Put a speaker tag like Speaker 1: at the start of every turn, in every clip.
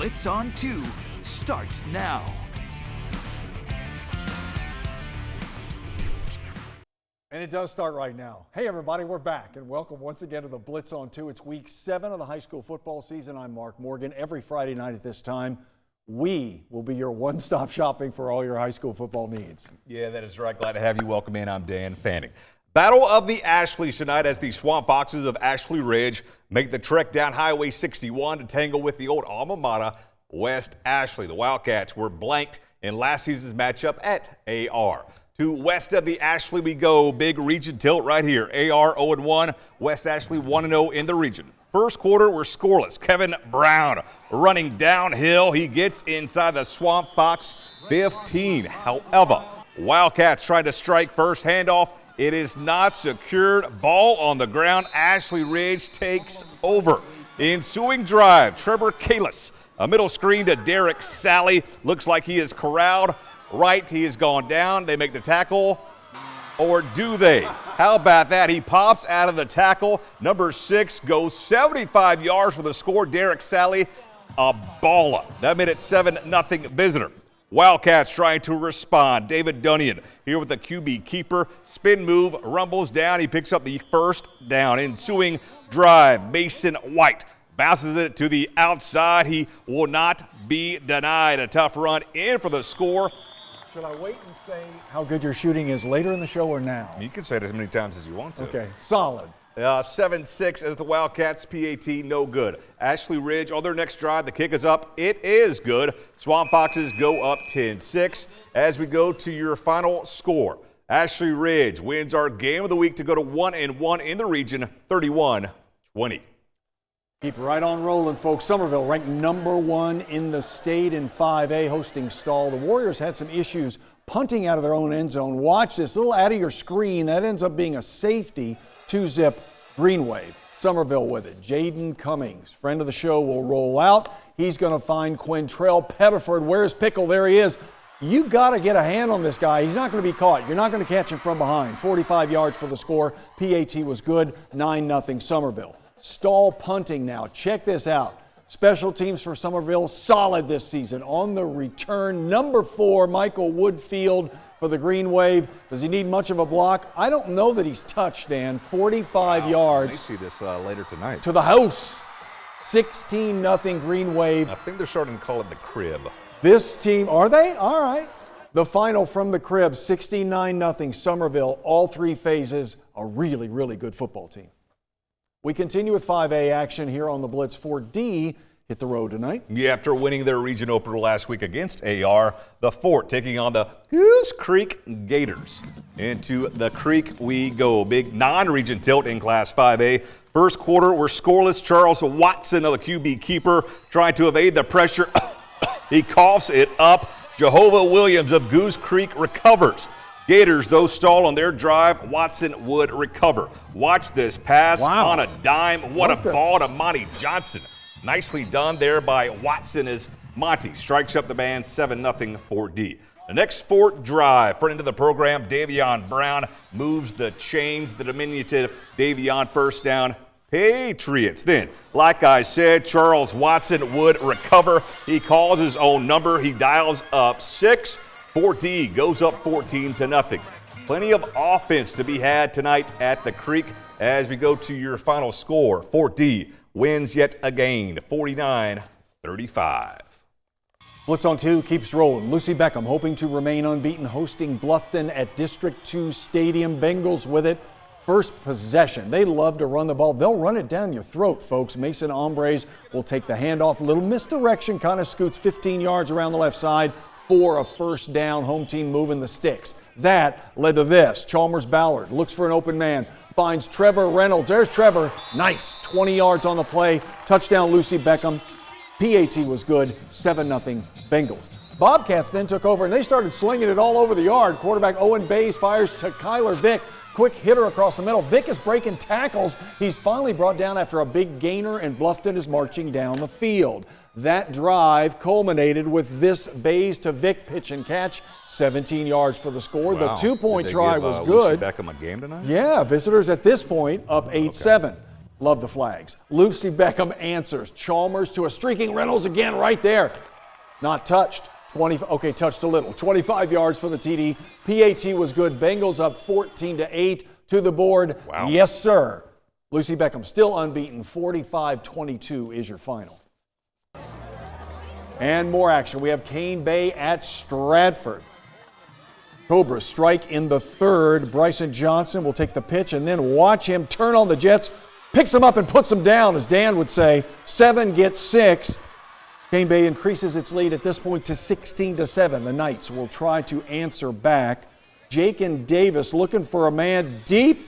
Speaker 1: Blitz on 2 starts now.
Speaker 2: And it does start right now. Hey everybody, we're back and welcome once again to the Blitz on 2. It's week 7 of the high school football season. I'm Mark Morgan. Every Friday night at this time, we will be your one-stop shopping for all your high school football needs.
Speaker 3: Yeah, that is right. Glad to have you. Welcome in. I'm Dan Fanning. Battle of the Ashleys tonight as the Swamp Foxes of Ashley Ridge make the trek down Highway 61 to tangle with the old alma mater, West Ashley. The Wildcats were blanked in last season's matchup at AR. To west of the Ashley we go. Big region tilt right here. AR 0-1, West Ashley 1-0 in the region. First quarter, we're scoreless. Kevin Brown running downhill. He gets inside the Swamp Fox 15. However, Wildcats trying to strike first. Handoff. It is not secured. Ball on the ground. Ashley Ridge takes over. Ensuing drive. Trevor Kalis. A middle screen to Derek Sally. Looks like he is corralled. Right, he has gone down. They make the tackle, or do they? How about that? He pops out of the tackle. Number 6 goes 75 yards for the score. Derek Sally, a baller. That made it 7-0 visitor. Wildcats trying to respond. David Dunnion here with the QB keeper. Spin move, rumbles down. He picks up the first down. Ensuing drive, Mason White bounces it to the outside. He will not be denied. A tough run in for the score.
Speaker 2: Should I wait and say how good your shooting is later in the show or now?
Speaker 3: You can say it as many times as you want to.
Speaker 2: Okay, solid.
Speaker 3: 7-6 as the Wildcats, PAT, no good. Ashley Ridge on their next drive, the kick is up. It is good. Swamp Foxes go up 10-6 as we go to your final score. Ashley Ridge wins our game of the week to go to 1-1 in the region, 31-20.
Speaker 2: Keep right on rolling, folks. Somerville ranked number 1 in the state in 5A, hosting Stall. The Warriors had some issues punting out of their own end zone. Watch this, a little out of your screen. That ends up being a safety, 2-zip green wave. Somerville with it. Jaden Cummings, friend of the show, will roll out. He's going to find Quintrell Pettiford. Where's Pickle? There he is. You got to get a hand on this guy. He's not going to be caught. You're not going to catch him from behind. 45 yards for the score. PAT was good. 9-0 Somerville. Stall punting now. Check this out. Special teams for Somerville, solid this season. On the return, number 4, Michael Woodfield for the Green Wave. Does he need much of a block? I don't know that he's touched, Dan. 45 yards.
Speaker 3: I see this later tonight.
Speaker 2: To the house. 16-0 Green Wave.
Speaker 3: I think they're starting to call it the crib.
Speaker 2: This team, are they? All right. The final from the crib, 69-0 Somerville. All 3 phases, a really, really good football team. We continue with 5A action here on the Blitz. 4D hit the road tonight.
Speaker 3: Yeah, after winning their region opener last week against AR, the Fort taking on the Goose Creek Gators. Into the Creek we go. Big non-region tilt in Class 5A. First quarter, we're scoreless. Charles Watson, the QB keeper, trying to evade the pressure. He coughs it up. Jehovah Williams of Goose Creek recovers. Gators, though, stall on their drive. Watson would recover. Watch this pass on a dime. What a ball to Monty Johnson. Nicely done there by Watson as Monty strikes up the man. 7-0 4D. The next Fort drive, front end of the program, Davion Brown moves the chains. The diminutive Davion first down. Patriots. Then, like I said, Charles Watson would recover. He calls his own number. He dials up 6. 4D goes up 14-0. Plenty of offense to be had tonight at the Creek as we go to your final score. 4D wins yet again, 49-35.
Speaker 2: Blitz on 2 keeps rolling. Lucy Beckham hoping to remain unbeaten, hosting Bluffton at District 2 Stadium. Bengals with it. First possession. They love to run the ball. They'll run it down your throat, folks. Mason Hombres will take the handoff. A little misdirection, kind of scoots 15 yards around the left side for a first down. Home team moving the sticks. That led to this. Chalmers Ballard looks for an open man. Finds Trevor Reynolds. There's Trevor. Nice. 20 yards on the play. Touchdown, Lucy Beckham. PAT was good. 7-0 Bengals. Bobcats then took over, and they started slinging it all over the yard. Quarterback Owen Bays fires to Kyler Vick. Quick hitter across the middle. Vick is breaking tackles. He's finally brought down after a big gainer, and Bluffton is marching down the field. That drive culminated with this Bays to Vick pitch and catch. 17 yards for the score.
Speaker 3: Wow.
Speaker 2: The 2-point
Speaker 3: Did they
Speaker 2: try
Speaker 3: give,
Speaker 2: was good.
Speaker 3: Lucy Beckham a game tonight?
Speaker 2: Yeah, visitors at this point up 8-7. Love the flags. Lucy Beckham answers. Chalmers to a streaking Reynolds again right there. Not touched. Touched a little. 25 yards for the TD. PAT was good. Bengals up 14-8 to the board.
Speaker 3: Wow.
Speaker 2: Yes, sir. Lucy Beckham still unbeaten. 45-22 is your final. And more action. We have Cane Bay at Stratford. Cobras strike in the third. Bryson Johnson will take the pitch and then watch him turn on the Jets. Picks them up and puts them down, as Dan would say. 7 gets 6. Cane Bay increases its lead at this point to 16-7. The Knights will try to answer back. Jake and Davis looking for a man deep.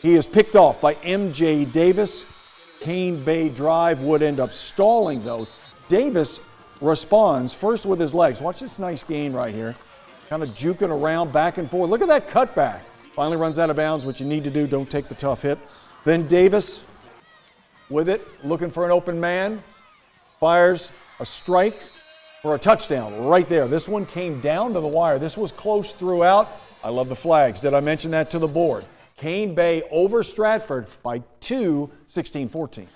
Speaker 2: He is picked off by M.J. Davis. Cane Bay drive would end up stalling, though. Davis responds first with his legs. Watch this nice gain right here. Kind of juking around back and forth. Look at that cutback. Finally runs out of bounds. What you need to do, don't take the tough hit. Then Davis with it, looking for an open man. Fires a strike for a touchdown right there. This one came down to the wire. This was close throughout. I love the flags. Did I mention that to the board? Cane Bay over Stratford by 2, 16-14.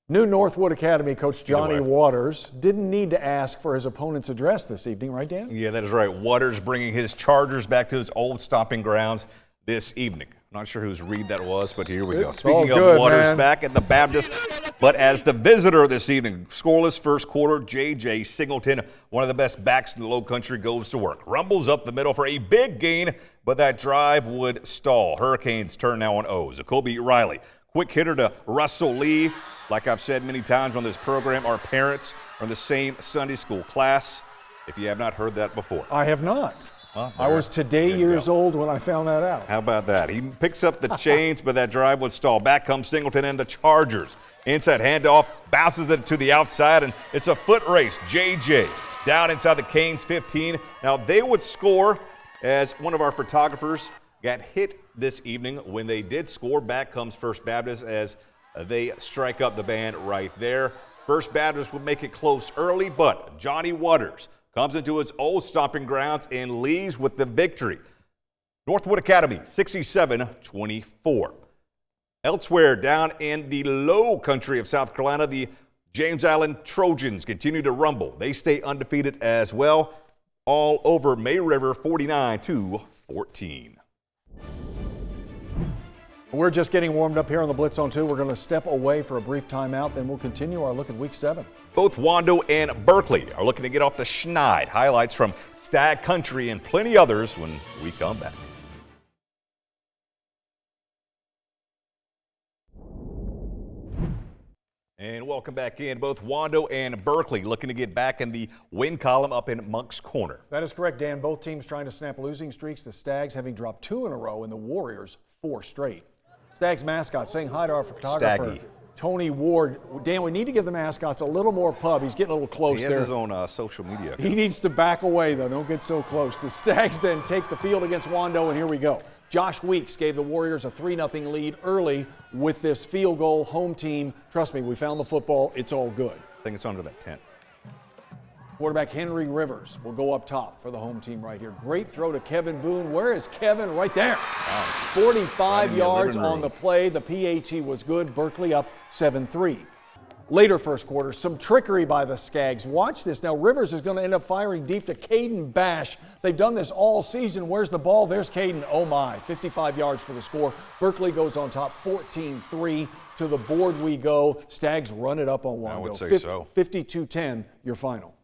Speaker 2: New Northwood Academy coach Johnny Waters didn't need to ask for his opponent's address this evening, right, Dan?
Speaker 3: Yeah, that is right. Waters bringing his Chargers back to his old stomping grounds this evening. Not sure whose read that was, but here we go. Speaking of Waters, back at the Baptist, but as the visitor this evening, scoreless first quarter, J.J. Singleton, one of the best backs in the Lowcountry, goes to work. Rumbles up the middle for a big gain, but that drive would stall. Hurricanes turn now on O's. Jacoby Riley, quick hitter to Russell Lee. Like I've said many times on this program, our parents are in the same Sunday school class, if you have not heard that before.
Speaker 2: I have not.
Speaker 3: Well,
Speaker 2: I was today years old when I found that out.
Speaker 3: How about that? He picks up the chains, but that drive would stall. Back comes Singleton and the Chargers. Inside handoff, bounces it to the outside, and it's a foot race. JJ down inside the Canes 15. Now they would score as one of our photographers got hit this evening. When they did score, back comes First Baptist as they strike up the band right there. First Baptist would make it close early, but Johnny Waters comes into its old stomping grounds and leaves with the victory. Northwood Academy, 67-24. Elsewhere, down in the low country of South Carolina, the James Island Trojans continue to rumble. They stay undefeated as well, all over May River, 49-14.
Speaker 2: We're just getting warmed up here on the Blitz on 2. We're going to step away for a brief timeout, then we'll continue our look at Week 7.
Speaker 3: Both Wando and Berkeley are looking to get off the schneid. Highlights from Stag Country and plenty others when we come back. And welcome back in. Both Wando and Berkeley looking to get back in the win column up in Monk's Corner.
Speaker 2: That is correct, Dan. Both teams trying to snap losing streaks. The Stags having dropped 2 in a row and the Warriors 4 straight. Stags mascot saying hi to our photographer,
Speaker 3: Staggy.
Speaker 2: Tony Ward. Dan, we need to give the mascots a little more pub. He's getting a little close there.
Speaker 3: He has his own social media account.
Speaker 2: He needs to back away, though. Don't get so close. The Stags then take the field against Wando, and here we go. Josh Weeks gave the Warriors a 3-0 lead early with this field goal. Home team, trust me, we found the football. It's all good.
Speaker 3: I think it's under that tent.
Speaker 2: Quarterback Henry Rivers will go up top for the home team right here. Great throw to Kevin Boone. Where is Kevin? Right there. 45 yards on the play. The PAT was good. Berkeley up 7-3. Later first quarter, some trickery by the Skags. Watch this. Now Rivers is going to end up firing deep to Caden Bash. They've done this all season. Where's the ball? There's Caden. Oh my. 55 yards for the score. Berkeley goes on top 14-3. To the board we go. Stags run it up on Wando.
Speaker 3: I would say so.
Speaker 2: 52-10, your final.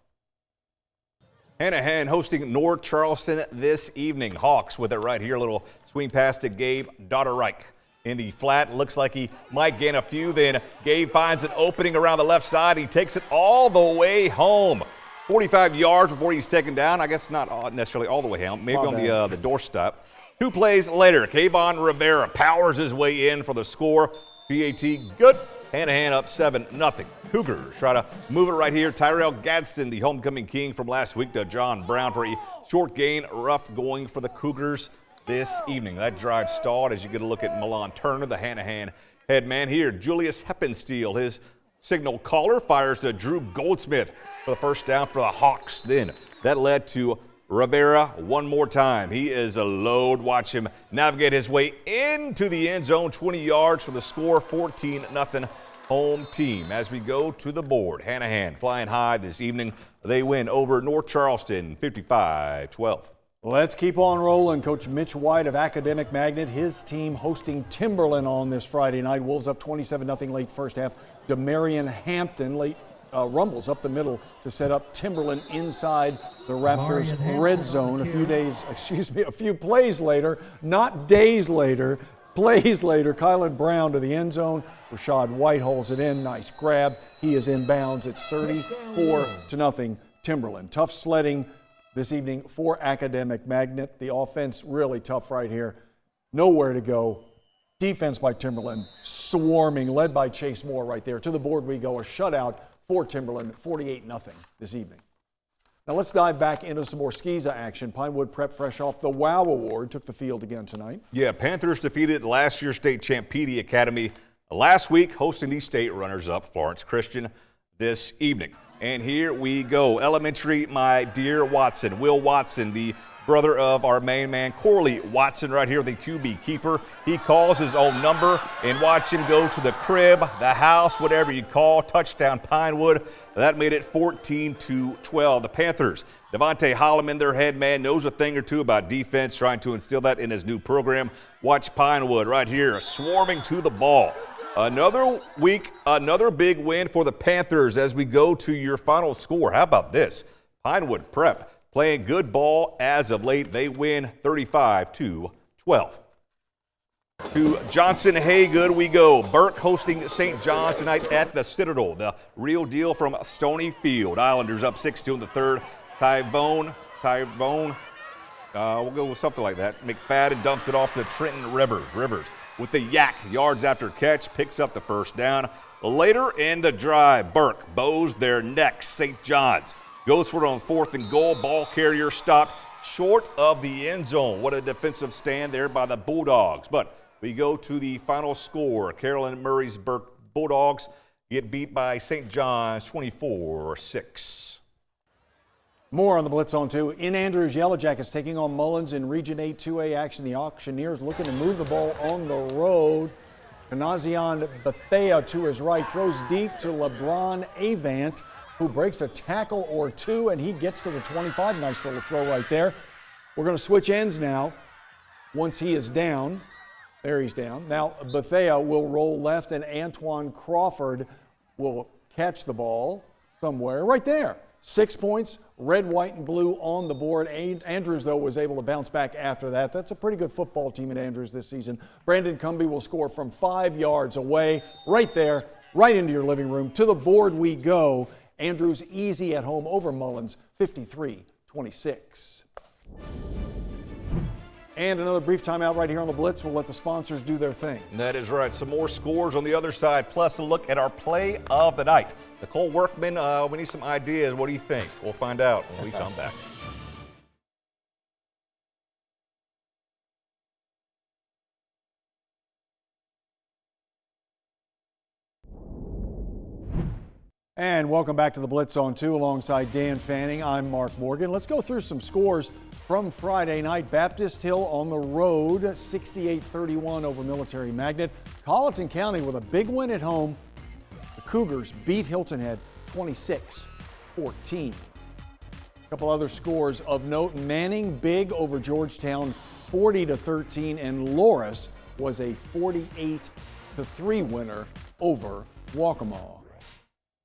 Speaker 3: Hanahan hosting North Charleston this evening. Hawks with it right here. A little swing pass to Gabe Dotterreich. In the flat, looks like he might gain a few. Then Gabe finds an opening around the left side. He takes it all the way home. 45 yards before he's taken down. I guess not necessarily all the way home. Maybe on the doorstep. 2 plays later, Kayvon Rivera powers his way in for the score. PAT good. Hanahan up 7-0. Cougars try to move it right here. Tyrell Gadsden, the homecoming king from last week, to John Brown for a short gain. Rough going for the Cougars this evening. That drive stalled as you get a look at Milan Turner, the Hanahan head man here. Julius Heppensteel, his signal caller, fires to Drew Goldsmith for the first down for the Hawks. Then that led to Rivera one more time. He is a load. Watch him navigate his way into the end zone, 20 yards for the score, 14-0 home team. As we go to the board, Hanahan flying high this evening. They win over North Charleston, 55-12.
Speaker 2: Let's keep on rolling. Coach Mitch White of Academic Magnet, his team hosting Timberland on this Friday night. Wolves up 27-0 late first half. Demarion Hampton late rumbles up the middle to set up Timberland inside the Raptors red zone. A few plays later, not days later, plays later, Kylan Brown to the end zone. Rashad White holds it in. Nice grab. He is inbounds. It's 34-0 Timberland. Tough sledding this evening for Academic Magnet. The offense really tough right here. Nowhere to go. Defense by Timberland swarming, led by Chase Moore right there. To the board we go. A shutout for Timberland, 48-0 this evening. Now let's dive back into some more Skeeza action. Pinewood Prep, fresh off the WOW Award, took the field again tonight. Yeah, Panthers defeated last year's state champ PD Academy last week, hosting the state runners-up Florence Christian this evening. And here we go. Elementary, my dear Watson, Will Watson, the brother of our main man, Corley Watson, right here, the QB keeper. He calls his own number, and watch him go to the crib, the house, whatever you call, touchdown Pinewood. That made it 14-12. The Panthers, Devontae Holloman, their head man, knows a thing or two about defense, trying to instill that in his new program. Watch Pinewood right here, swarming to the ball. Another week, another big win for the Panthers as we go to your final score. How about this? Pinewood Prep playing good ball as of late. They win 35-12. To Johnson Haygood we go. Burke hosting St. John's tonight at the Citadel. The real deal from Stony Field. Islanders up 6-2 in the third. Tyrone, we'll go with something like that. McFadden dumps it off to Trenton Rivers. Rivers with the yak, yards after catch, picks up the first down. Later in the drive, Burke bows their necks. St. John's goes for it on 4th and goal. Ball carrier stopped short of the end zone. What a defensive stand there by the Bulldogs. But we go to the final score. Carolyn Murray's Burke Bulldogs get beat by St. John's 24-6. More on the Blitz on 2. In Andrews, Yellow Jackets taking on Mullins in Region 8 2A action. The Auctioneers looking to move the ball on the road. Kanazian Bethea to his right, throws deep to LeBron Avant, who breaks a tackle or two, and he gets to the 25. Nice little throw right there. We're going to switch ends now once he is down. There he's down. Now Bethea will roll left, and Antoine Crawford will catch the ball somewhere right there. 6 points, red, white, and blue on the board. Andrews, though, was able to bounce back after that. That's a pretty good football team in Andrews this season. Brandon Cumby will score from 5 yards away, right there, right into your living room. To the board we go. Andrews easy at home over Mullins, 53-26. And another brief timeout right here on the Blitz. We'll let the sponsors do their thing. That is right. Some more scores on the other side, plus a look at our play of the night. Nicole Workman, we need some ideas. What do you think? We'll find out when we come back. And welcome back to the Blitz on 2 alongside Dan Fanning. I'm Mark Morgan. Let's go through some scores from Friday night. Baptist Hill on the road, 68-31 over Military Magnet. Colleton County with a big win at home. The Cougars beat Hilton Head 26-14. A couple other scores of note. Manning big over Georgetown 40-13, and Loris was a 48-3 winner over Waccamaw.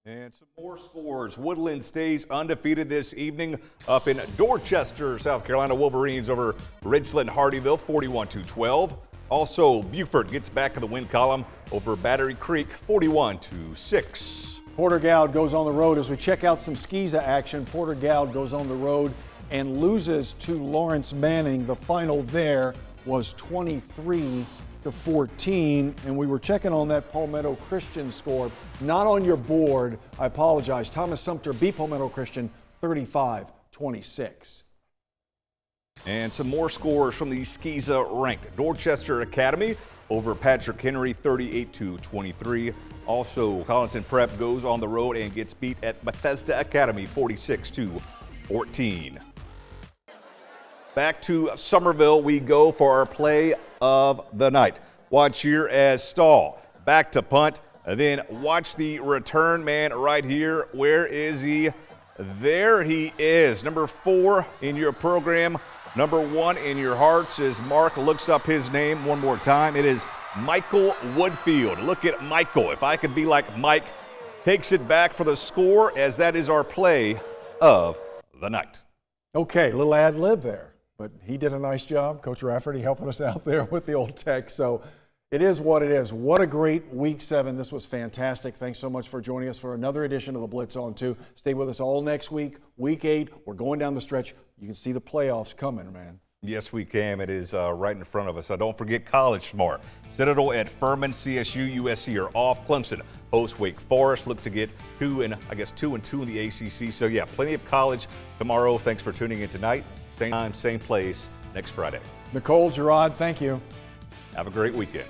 Speaker 2: And some more scores. Woodland stays undefeated this evening up in Dorchester, South Carolina. Wolverines over Ridgeland Hardyville, 41-12. Also, Beaufort gets back in the win column over Battery Creek, 41-6. Porter Gowd goes on the road. As we check out some Skeeza action, Porter Gowd goes on the road and loses to Lawrence Manning. The final there was 23-14, and we were checking on that Palmetto Christian score. Not on your board, I apologize. Thomas Sumter beat Palmetto Christian 35-26. And some more scores from the Skeeza ranked. Dorchester Academy over Patrick Henry 38-23. Also, Colleton Prep goes on the road and gets beat at Bethesda Academy 46-14.
Speaker 3: back to Somerville we go for our play of the night. Watch here as Stahl back to punt. And then watch the return man right here. Where is he? There he is. Number 4 in your program. Number 1 in your hearts as Mark looks up his name one more time. It is Michael Woodfield. Look at Michael. If I could be like Mike, takes it back for the score as that is our play of the night.
Speaker 2: Okay, little ad lib there, but he did a nice job. Coach Rafferty helping us out there with the old text. So it is what it is. What a great Week 7. This was fantastic. Thanks so much for joining us for another edition of the Blitz on 2. Stay with us all next week. Week 8, we're going down the stretch. You can see the playoffs coming, man.
Speaker 3: Yes, we can. It is right in front of us. So don't forget college tomorrow. Citadel at Furman, CSU, USC are off. Clemson hosts Wake Forest. Look to get 2 and 2 in the ACC. So yeah, plenty of college tomorrow. Thanks for tuning in tonight. Same time, same place next Friday.
Speaker 2: Nicole, Gerard, thank you.
Speaker 3: Have a great weekend.